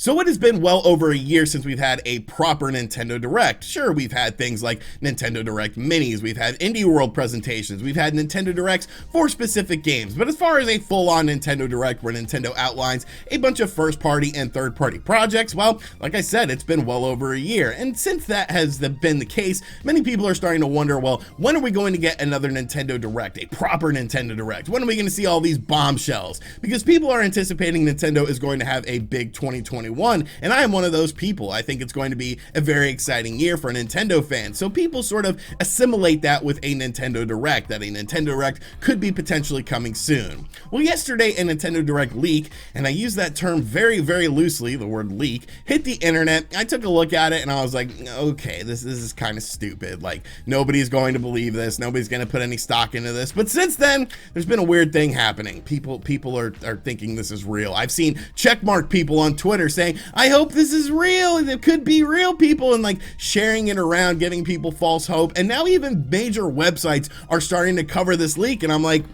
So it has been well over a year since we've had a proper Nintendo Direct. Sure, we've had things like Nintendo Direct Minis, we've had Indie World presentations, we've had Nintendo Directs for specific games, but as far as a full-on Nintendo Direct where Nintendo outlines a bunch of first-party and third-party projects, well, like I said, it's been well over a year. And since that has been the case, many people are starting to wonder, well, when are we going to get another Nintendo Direct, a proper Nintendo Direct? When are we going to see all these bombshells? Because people are anticipating Nintendo is going to have a big 2021, and I am one of those people. I think it's going to be a very exciting year for Nintendo fans. So people sort of assimilate that with a Nintendo Direct, that a Nintendo Direct could be potentially coming soon. Well, yesterday a Nintendo Direct leak, and I use that term very, very loosely, the word leak, hit the internet. I took a look at it and I was like, okay, this is kind of stupid. Like, nobody's going to believe this. Nobody's going to put any stock into this. But since then, there's been a weird thing happening. People are thinking this is real. I've seen checkmark people on Twitter saying, I hope this is real. It could be real, people, and like sharing it around, giving people false hope. And now even major websites are starting to cover this leak. And I'm like,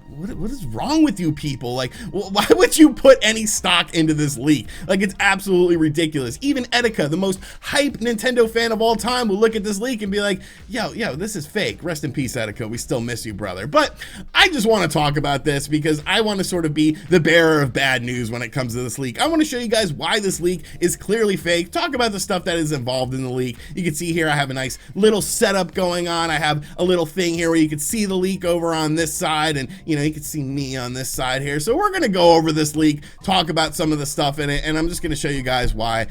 what is wrong with you people? Like, why would you put any stock into this leak? Like, it's absolutely ridiculous. Even Etika, the most hype Nintendo fan of all time, will look at this leak and be like, yo, this is fake. Rest in peace, Etika. We still miss you, brother. But I just want to talk about this because I want to sort of be the bearer of bad news when it comes to this leak. I want to show you guys why this leak is clearly fake, talk about the stuff that is involved in the leak. You can see here I have a nice little setup going on. I have a little thing here where you can see the leak over on this side, and you can see me on this side here. So we're gonna go over this leak, talk about some of the stuff in it, and I'm just gonna show you guys why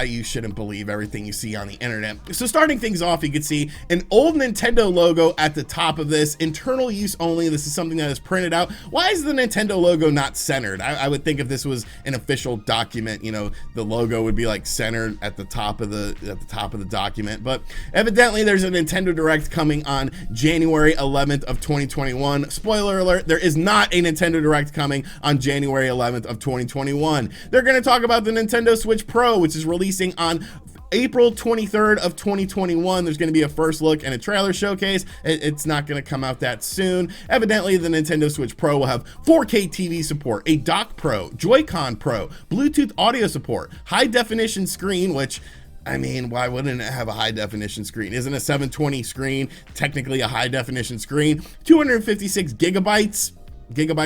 you shouldn't believe everything you see on the internet. So starting things off, you can see an old Nintendo logo at the top of this, internal use only. This is something that is printed out. Why is the Nintendo logo not centered? I would think if this was an official document, the logo would be like centered at the top of the document. But evidently there's a Nintendo Direct coming on January 11th of 2021. Spoiler alert, there is not a Nintendo Direct coming on January 11th of 2021. They're going to talk about the Nintendo Switch Pro, which is releasing on April 23rd of 2021. There's going to be a first look and a trailer showcase. It's not going to come out that soon. Evidently, the Nintendo Switch Pro will have 4K TV support, a Dock Pro, Joy-Con Pro, Bluetooth audio support, high definition screen, which, I mean, why wouldn't it have a high definition screen? Isn't a 720 screen technically a high definition screen? 256 gigabytes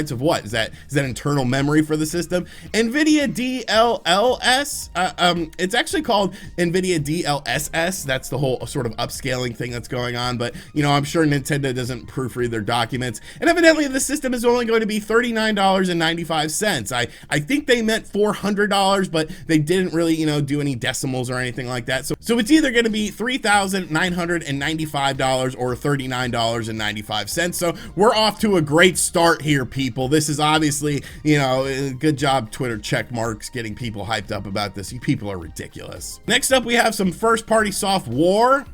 of what? Is that internal memory for the system? NVIDIA DLSS, it's actually called NVIDIA DLSS. That's the whole sort of upscaling thing that's going on, but I'm sure Nintendo doesn't proofread their documents. And evidently the system is only going to be $39.95. I think they meant $400, but they didn't really, do any decimals or anything like that. So it's either going to be $3,995 or $39.95. So we're off to a great start here, people. This is obviously, good job Twitter check marks getting people hyped up about this. You people are ridiculous. Next up, we have some first-party soft war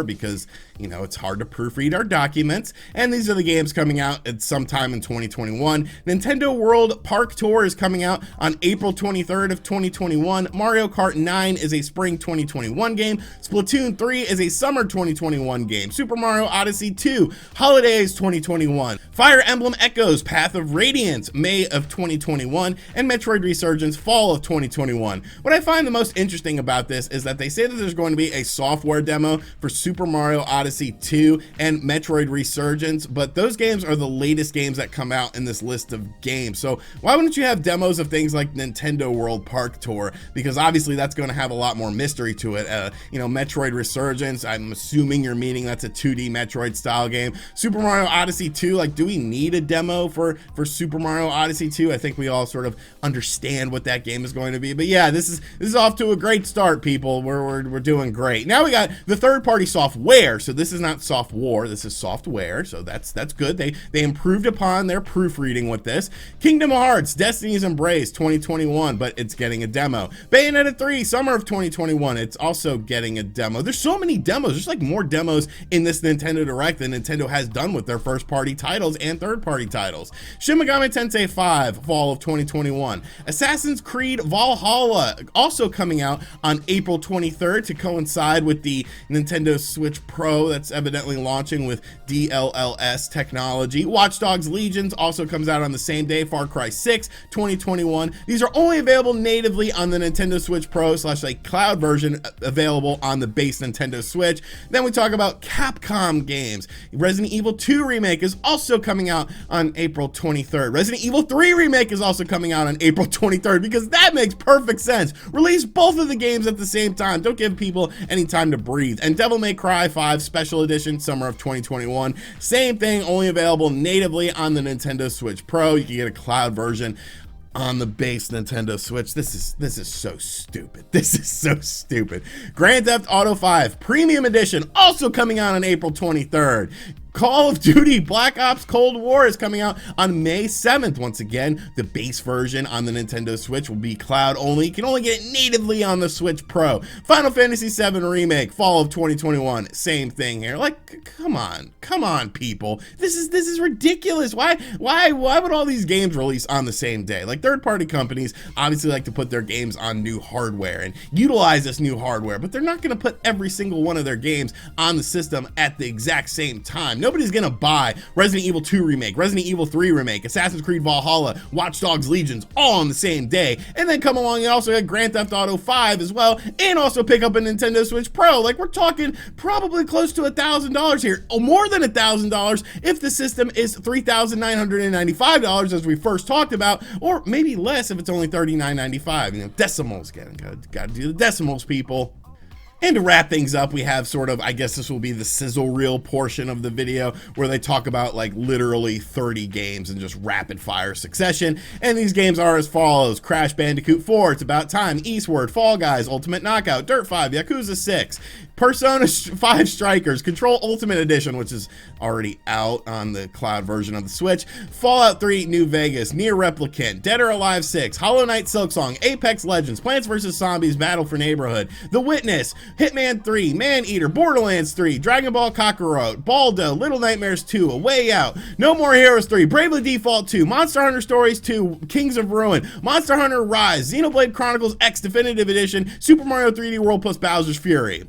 because it's hard to proofread our documents, and these are the games coming out at sometime in 2021. Nintendo World Park Tour is coming out on April 23rd of 2021. Mario Kart 9 is a spring 2021 game. Splatoon 3 is a summer 2021 game. Super Mario Odyssey 2 holidays 2021. Fire Emblem Echoes Path of Radiance May of 2021, and Metroid Resurgence fall of 2021. What I find the most interesting about this is that they say that there's going to be a software demo for Super Mario Odyssey 2 and Metroid Resurgence, but those games are the latest games that come out in this list of games. So why wouldn't you have demos of things like Nintendo World Park Tour? Because obviously that's going to have a lot more mystery to it. Metroid Resurgence, I'm assuming you're meaning that's a 2D Metroid style game. Super Mario Odyssey 2, like, do we need a demo for Super Mario Odyssey 2? I think we all sort of understand what that game is going to be. But yeah, this is off to a great start, people. We're doing great. Now we got the third-party software. So this is not soft war, this is software, so that's good. They improved upon their proofreading with this. Kingdom Hearts Destiny's Embrace 2021, but it's getting a demo. Bayonetta 3 summer of 2021, it's also getting a demo. There's so many demos. There's like more demos in this Nintendo Direct than Nintendo has done with their first-party titles and third-party titles. Shin Megami Tensei 5 fall of 2021. Assassin's Creed Valhalla also coming out on April 23rd to coincide with with the Nintendo Switch Pro that's evidently launching with DLLS technology. Watch Dogs Legions also comes out on the same day. Far Cry 6 2021. These are only available natively on the Nintendo Switch Pro / like cloud version available on the base Nintendo Switch. Then we talk about Capcom games. Resident Evil 2 Remake is also coming out on April 23rd. Resident Evil 3 Remake is also coming out on April 23rd, because that makes perfect sense. Release both of the games at the same time. Don't give people any time to breathe. And Devil May Cry 5 Special Edition Summer of 2021. Same thing, only available natively on the Nintendo Switch Pro. You can get a cloud version on the base Nintendo Switch. This is so stupid. This is so stupid. Grand Theft Auto 5 Premium Edition also coming out on April 23rd. Call of Duty Black Ops Cold War is coming out on May 7th. Once again, the base version on the Nintendo Switch will be cloud only. You can only get it natively on the Switch Pro. Final Fantasy VII Remake, fall of 2021. Same thing here. Like, come on, people. This is ridiculous. Why would all these games release on the same day? Like, third-party companies obviously like to put their games on new hardware and utilize this new hardware, but they're not going to put every single one of their games on the system at the exact same time. Nobody's gonna buy Resident Evil 2 Remake, Resident Evil 3 Remake, Assassin's Creed Valhalla, Watch Dogs Legions all on the same day, and then come along and also get Grand Theft Auto 5 as well, and also pick up a Nintendo Switch Pro. Like, we're talking probably close to $1,000 here, or more than $1,000 if the system is $3,995 as we first talked about, or maybe less if it's only $39.95. You know, decimals, gotta do the decimals, people. And to wrap things up, we have sort of, I guess this will be the sizzle reel portion of the video, where they talk about like literally 30 games in just rapid fire succession. And these games are as follows: Crash Bandicoot 4, It's About Time, Eastward, Fall Guys, Ultimate Knockout, Dirt 5, Yakuza 6, Persona 5 Strikers, Control Ultimate Edition, which is already out on the cloud version of the Switch, Fallout 3 New Vegas, Nier Replicant, Dead or Alive 6, Hollow Knight Silksong, Apex Legends, Plants vs. Zombies Battle for Neighborhood, The Witness, Hitman 3, Maneater, Borderlands 3, Dragon Ball Kakarot, Baldo, Little Nightmares 2, A Way Out, No More Heroes 3, Bravely Default 2, Monster Hunter Stories 2, Kings of Ruin, Monster Hunter Rise, Xenoblade Chronicles X Definitive Edition, Super Mario 3D World plus Bowser's Fury.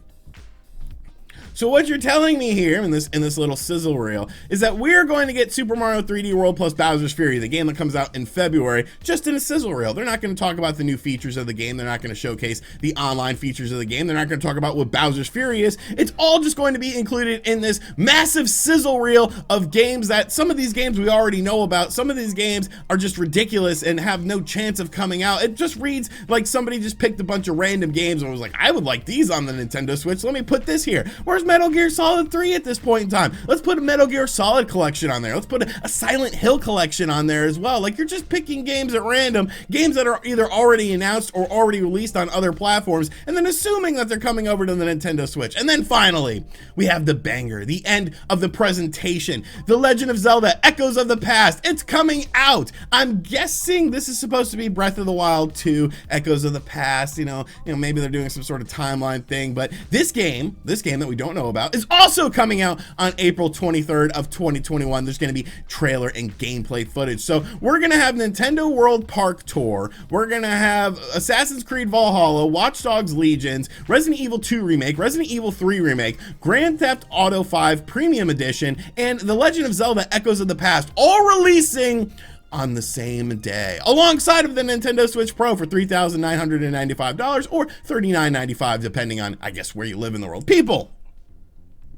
So what you're telling me here in this little sizzle reel is that we're going to get Super Mario 3D World plus Bowser's Fury, the game that comes out in February, just in a sizzle reel. They're not going to talk about the new features of the game. They're not going to showcase the online features of the game. They're not going to talk about what Bowser's Fury is. It's all just going to be included in this massive sizzle reel of games that some of these games we already know about. Some of these games are just ridiculous and have no chance of coming out. It just reads like somebody just picked a bunch of random games and was like, I would like these on the Nintendo Switch. Let me put this here. Where's Metal Gear Solid 3 at this point in time? Let's put a Metal Gear Solid collection on there. Let's put a Silent Hill collection on there as well. Like, you're just picking games at random, games that are either already announced or already released on other platforms, and then assuming that they're coming over to the Nintendo Switch. And then finally, we have the banger, the end of the presentation, The Legend of Zelda Echoes of the Past. It's coming out. I'm guessing this is supposed to be Breath of the Wild 2, Echoes of the Past. You know, maybe they're doing some sort of timeline thing, but this game that we don't know about is also coming out on April 23rd of 2021. There's going to be trailer and gameplay footage. So we're going to have Nintendo World Park Tour. We're going to have Assassin's Creed Valhalla, Watch Dogs Legions, Resident Evil 2 Remake, Resident Evil 3 Remake, Grand Theft Auto 5 Premium Edition, and The Legend of Zelda Echoes of the Past, all releasing on the same day, alongside of the Nintendo Switch Pro for $3,995 or $39.95, depending on, I guess, where you live in the world. People,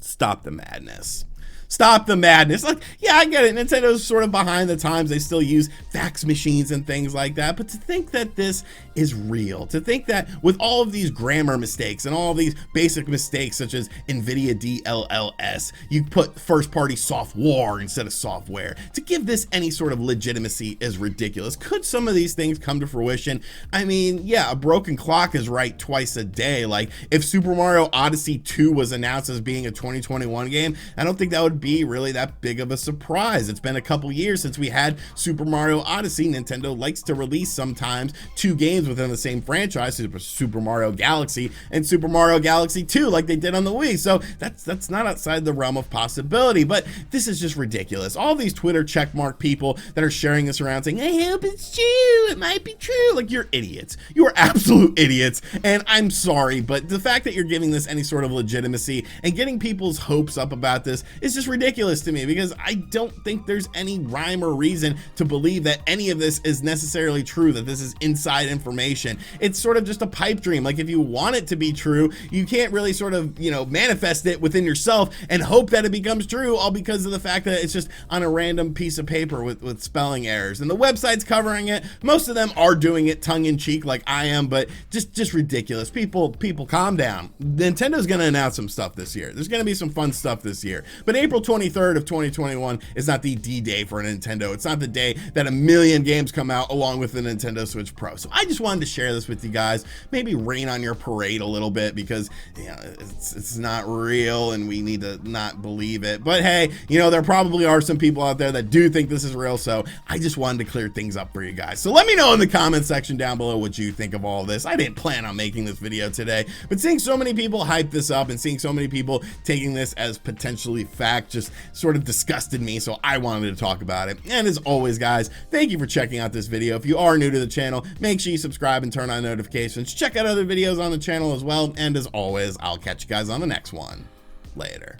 stop the madness. Stop the madness. Like, yeah, I get it. Nintendo's sort of behind the times. They still use fax machines and things like that. But to think that this is real, to think that with all of these grammar mistakes and all of these basic mistakes, such as NVIDIA DLLS, you put first-party software instead of software, to give this any sort of legitimacy is ridiculous. Could some of these things come to fruition? I mean, yeah, a broken clock is right twice a day. Like, if Super Mario Odyssey 2 was announced as being a 2021 game, I don't think that would of be really that big of a surprise. It's been a couple years since we had Super Mario Odyssey. Nintendo likes to release sometimes two games within the same franchise, Super Mario Galaxy and Super Mario Galaxy 2, like they did on the Wii. So that's not outside the realm of possibility, but this is just ridiculous. All these Twitter checkmark people that are sharing this around saying, I hope it's true, it might be true. Like, you're idiots. You are absolute idiots. And I'm sorry, but the fact that you're giving this any sort of legitimacy and getting people's hopes up about this is just ridiculous to me, because I don't think there's any rhyme or reason to believe that any of this is necessarily true, that this is inside information. It's sort of just a pipe dream. Like, if you want it to be true, you can't really sort of, you know, manifest it within yourself and hope that it becomes true, all because of the fact that it's just on a random piece of paper with spelling errors. And the website's covering it. Most of them are doing it tongue-in-cheek like I am, but just ridiculous. People calm down. Nintendo's gonna announce some stuff this year. There's gonna be some fun stuff this year. But April 23rd of 2021 is not the D-Day for Nintendo. It's not the day that a million games come out along with the Nintendo Switch Pro. So I just wanted to share this with you guys. Maybe rain on your parade a little bit, because, you know, it's not real and we need to not believe it. But hey, you know, there probably are some people out there that do think this is real, so I just wanted to clear things up for you guys. So let me know in the comment section down below what you think of all this. I didn't plan on making this video today, but seeing so many people hype this up and seeing so many people taking this as potentially fact just sort of disgusted me, so I wanted to talk about it. And as always, guys, thank you for checking out this video. If you are new to the channel, make sure you subscribe and turn on notifications. Check out other videos on the channel as well, and as always, I'll catch you guys on the next one. Later.